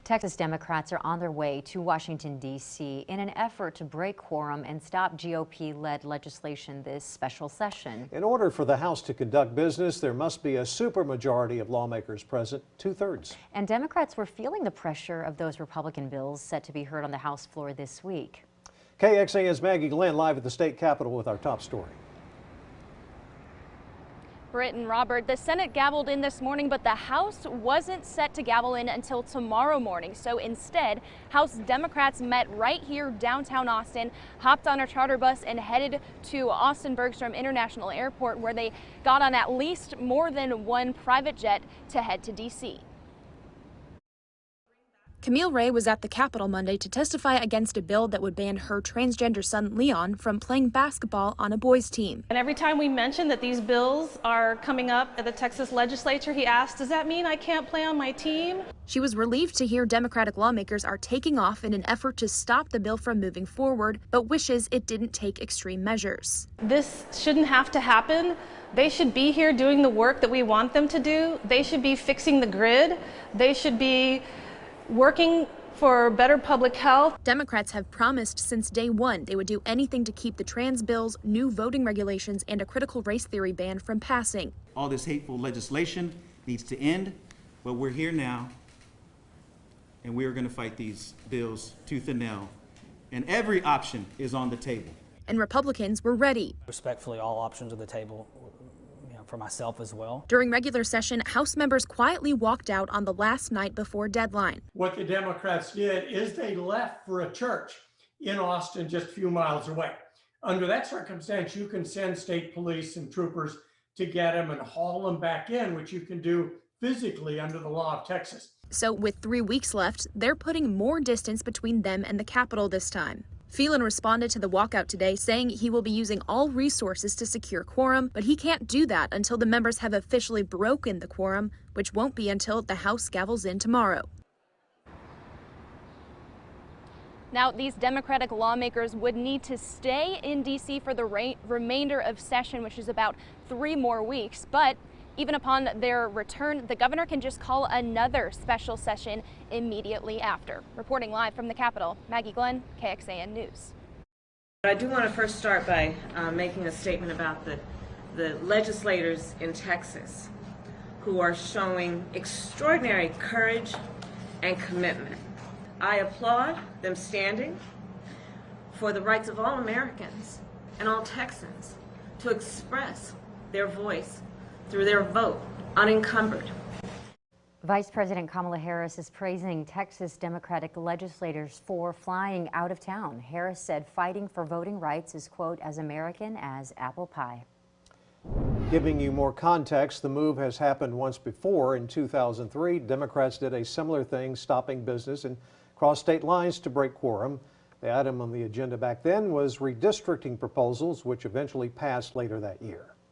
Texas Democrats are on their way to Washington, D.C. in an effort to break quorum and stop GOP-led legislation this special session. In order for the House to conduct business, there must be a supermajority of lawmakers present, 2/3. And Democrats were feeling the pressure of those Republican bills set to be heard on the House floor this week. KXAN's Maggie Glynn live at the state capitol with our top story. Britt and Robert, the Senate gavelled in this morning, but the House wasn't set to gavel in until tomorrow morning. So instead, House Democrats met right here downtown Austin, hopped on a charter bus and headed to Austin Bergstrom International Airport, where they got on at least more than one private jet to head to D.C. Camille Ray was at the Capitol Monday to testify against a bill that would ban her transgender son Leon from playing basketball on a boys' team. And every time we mention that these bills are coming up at the Texas legislature, he asked, does that mean I can't play on my team? She was relieved to hear Democratic lawmakers are taking off in an effort to stop the bill from moving forward, but wishes it didn't take extreme measures. This shouldn't have to happen. They should be here doing the work that we want them to do. They should be fixing the grid. They should be working for better public health. Democrats have promised since day one they would do anything to keep the trans bills, new voting regulations, and a critical race theory ban from passing. All this hateful legislation needs to end, but we're here now, and we are going to fight these bills tooth and nail, and every option is on the table. And Republicans were ready. Respectfully, all options on the table, for myself as well. During regular session, House members quietly walked out on the last night before deadline. What the Democrats did is they left for a church in Austin just a few miles away. Under that circumstance, you can send state police and troopers to get them and haul them back in, which you can do physically under the law of Texas. So with 3 weeks left, they're putting more distance between them and the Capitol this time. Phelan responded to the walkout today, saying he will be using all resources to secure quorum, but he can't do that until the members have officially broken the quorum, which won't be until the House gavels in tomorrow. Now, these Democratic lawmakers would need to stay in D.C. for the remainder of session, which is about 3 more weeks. But even upon their return, the governor can just call another special session immediately after. Reporting live from the Capitol, Maggie Glynn, KXAN News. I do want to first start by making a statement about the legislators in Texas who are showing extraordinary courage and commitment. I applaud them standing for the rights of all Americans and all Texans to express their voice through their vote, unencumbered. Vice President Kamala Harris is praising Texas Democratic legislators for flying out of town. Harris said fighting for voting rights is, quote, as American as apple pie. Giving you more context, the move has happened once before. In 2003, Democrats did a similar thing, stopping business and crossed state lines to break quorum. The item on the agenda back then was redistricting proposals, which eventually passed later that year.